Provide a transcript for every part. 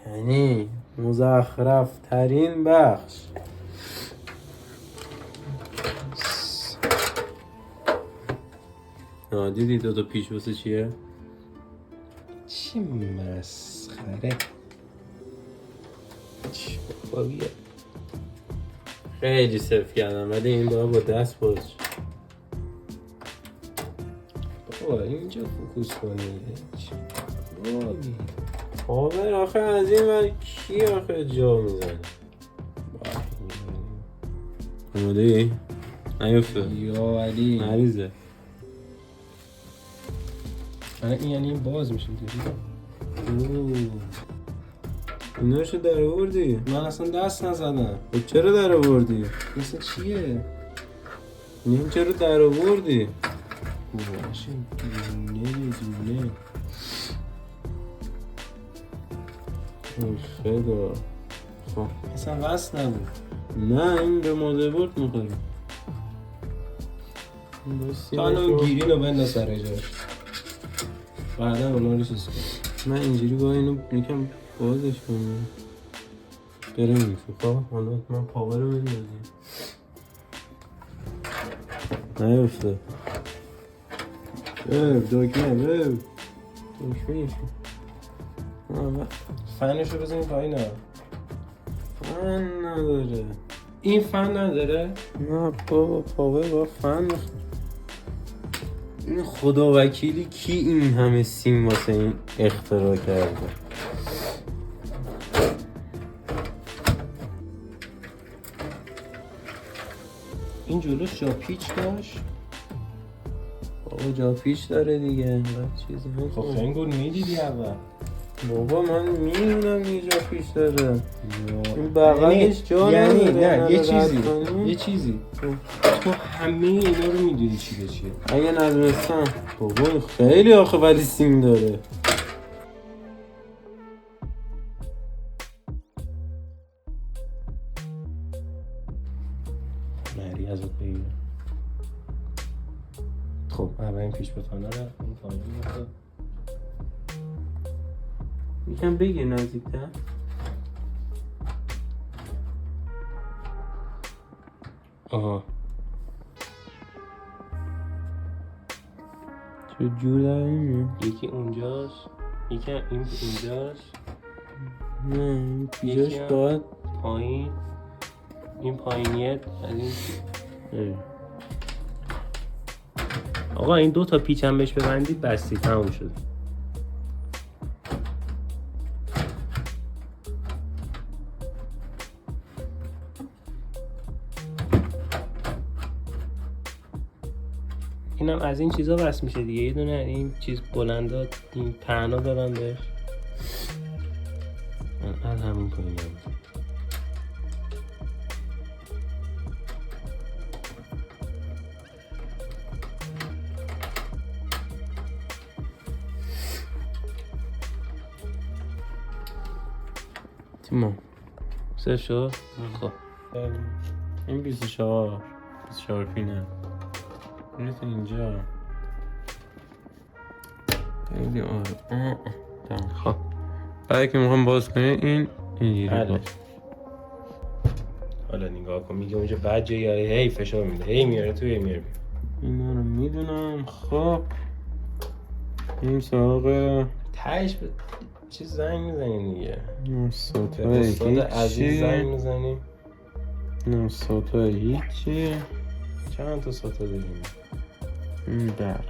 یعنی مزخرف ترین بخش. دیدی دو پیش واسه چیه؟ چی مسخره. چی بابیه. خیلی صرف کردم ولی این با دست باز. بابا اینجا فوکوس کنی. بابی پاوره آخه از این من کی آخه جا میزنه؟ اومده ای؟ نیفته یا علی مریضه. این یعنی باز میشه اینو شو در آوردی؟ من اصلا دست نزدم. چرا در آوردی؟ مثل چیه؟ این چرا در آوردی؟ باشه دونه خدا. خب اصلا وصل نبود. نه این به مادربرد میخوره. تا الان گیرین رو بنداز سر جاش. بعدا اونا رو چیز کن. من اینجوری با اینو میکنم بازش کنم. برم این تو حالا من پاوره رو بندازیم. نیفته. دکمه فنشو بزنیم پایین ها. فن نداره. این فن نداره؟ نه بابا پاوره با فن این خدا وکیلی کی این همه سیم واسه این اختراع کرده؟ این جلوش جا پیچ داشت؟ بابا جا پیچ داره دیگه اینقدر چیز خب خنگول میدیدی اول. بابا من میدونم یه جا پیچ داره. این بغلش جا یعنی نداره. نه یه چیزی تو همه اینا رو میدونی چی به چیه. اگه ندونستم بابا خیلی آخه ولی سیم داره. مری ازت بگیره. خب اولین پیش بتانه رو اون پایین میاد. میگم بگیر نزدیک‌تر. آها چه جور در نمیاد. یکی اونجاست یکی این اینجاست. نه این پیچش باید پایین. این پایینیه از این. آقا این دو تا پیچ هم بهش ببندید بستی تموم شد. اینم از این چیزا بس میشه دیگه. یه دونه این چیز بلندا این پهنا دارن بهش. من از همین پایین تمام سه شد. خب این 24 پینه اینه تو اینجا خیلی آره. تمام. خب بعد که میخوام باز کنیم این اینجوری باز. حالا نگاه کن میگه اونجا بعد جایی هی فشار میده هی میاره تو هی میاره. اینا رو میدونم. خب این سراغ تهش به چی زنگ میزنی دیگه؟ سوتا استاد عزیز زنگ میزنی؟ نه سوتا هیچی. چند تا سوتا داریم؟ این برق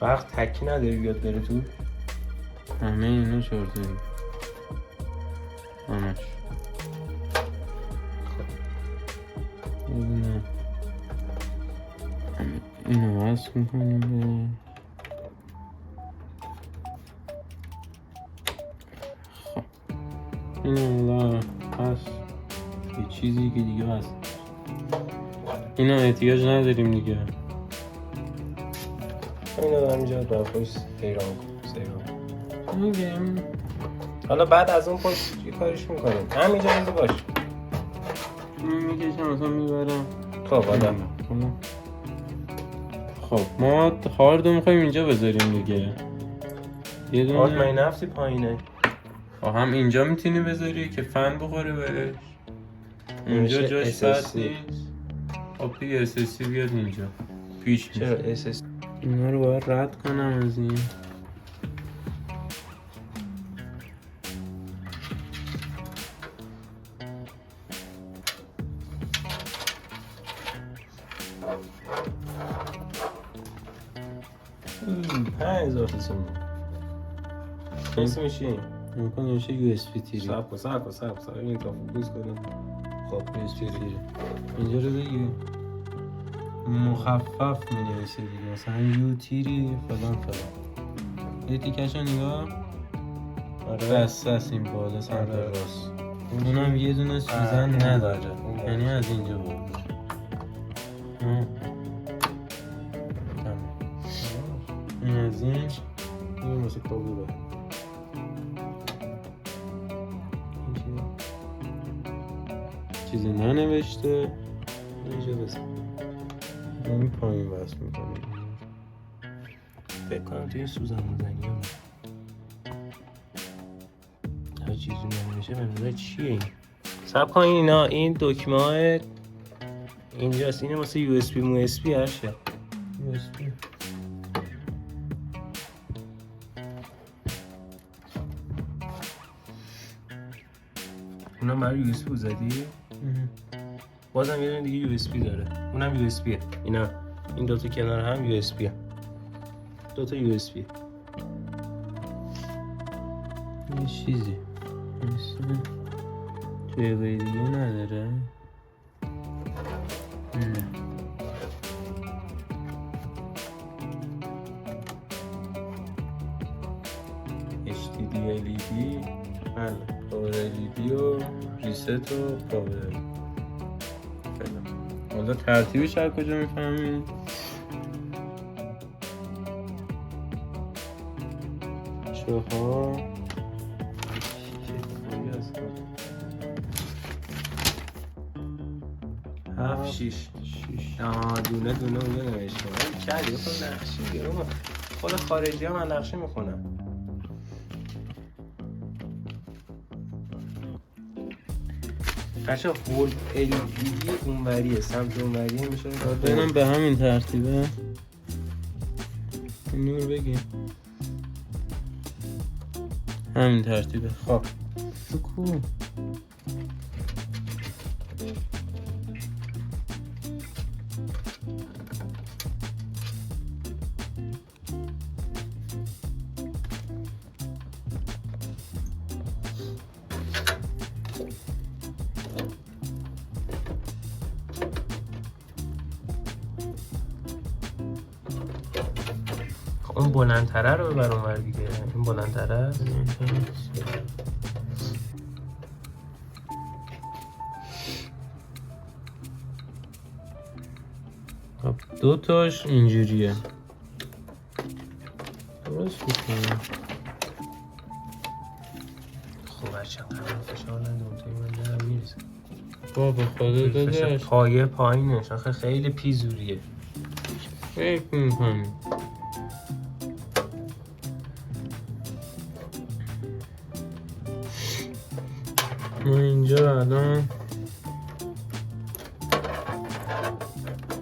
برق تکی نداری بیاد بره تو؟ همه اینا شورته همش. نه اینو وصل میکنیم به خب اینو الله پس یه چیزی که دیگه هست اینو احتیاج نداریم دیگه. اینو دارم اینجا برای خودش سیران میگم حالا بعد از اون پشت یه کارش میکنیم همینجا اینجا باش میکشم اصلا میبرم. خب حالا خب ما هاردو میخوایم اینجا بذاریم دیگه. یه دونه آت من نفتی پایینه. هم اینجا میتونی بذاری که فن بخوره بهش. اینجا جاش ساعت نیست. خب دیگه SSC بیاد اینجا پیش چرا میشه. SSD؟ اینا رو باید رد کنم از این. $5000 تصمیم اسمش چیه؟ امکان نوشه USB تیری. صاحب این تا فوکوس کنه. خب USB تیری اینجا رو بگی مخفف می نویسه دیگه، مثلا یو تیری فلان یه تیکش رو نگاه. آره بسته است این بالا سمت راست. اونم یه دونه سوزن نداره، یعنی از اینجا بود. این از این مثل پاوره. چیزی ننوشته اینجا بزن. این پایین بس میکنه. فکر کنم توی سوزن بزنی هم هر چیزی نمیشه بمیده چیه این؟ سب کن اینا این دکمه های اینجاست. اینه واسه USB مو USB هرشه USB. اونم برای USB زدی؟ بازم یه دونه دیگه USB داره. اونم USB. اینا این دوتا کنار هم USB. دوتا USB. یه چیزی توی وی دیگه نداره. نه HDD LED پاوره LED و ریست و پاوره. حالا ترتیبش هر کجا میفهمید؟ چهار 7 6 دونه اونجا نوشته کردی خود نقشی گرون. خود خارجی ها من نقشی میخونم. بچه هول LED اونوریه سمت اونوریه میشه. ببینم به همین ترتیبه. نور بگی همین ترتیبه. خب سکو اون بلندتره رو ببر اونور دیگه. این بلندتره است. خب دو تاش اینجوریه. درست میکنم. خب هرچند قرار فشار نده اون توی من دارم میرسه. بابا خدا داداش پایه پایینش آخه خیلی پیزوریه. فکر میکنی ما اینجا الان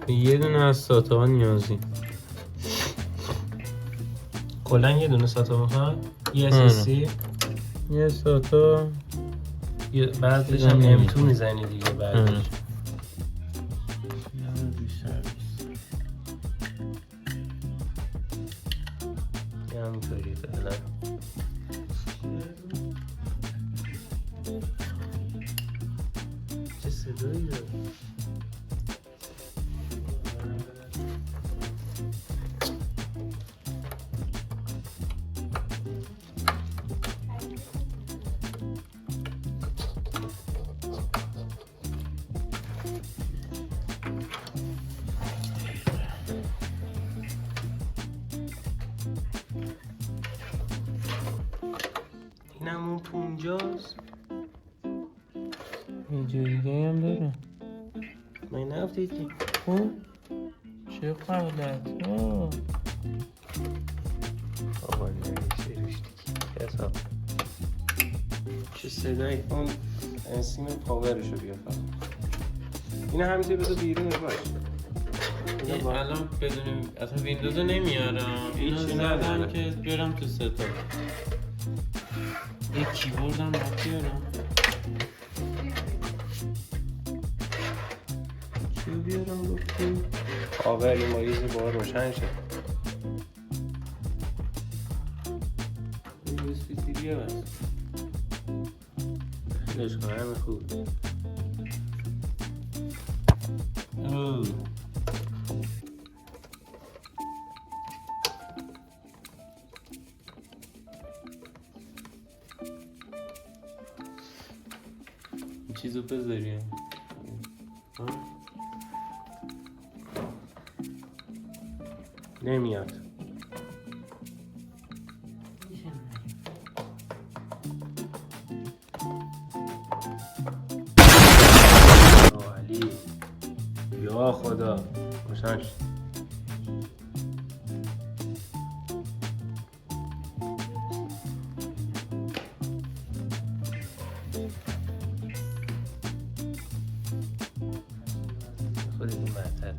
یه دونه از ساته ها نیازی. کلا یه دونه ساتا میخواد. یه SSC یه ساتا بعدش هم M2 میزنی دیگه. بعدش یه همینطوری فعلا. چه صدایی داره؟ اینم اون تو اونجاست. یه جای دیگه هم داره. من نفتید که چه قلت آقا نمیشه روش حساب چه صدایی اون انسیم پاورشو بیار فقط. اینو همینطوری بذار بیرون باش. الان بدونیم اصلا ویندوزو نمیارم، اینو زدم که بیارم تو ستاپ. یه کیبوردم باید بیارم. چیو بیارم گفتیم؟ پاور این مایز با روشن شد. این USB تیریه بس خیلیش کنم خوب. چیزو بذاریم نمیاد. علی یا خدا روشن شد. خود این مرتب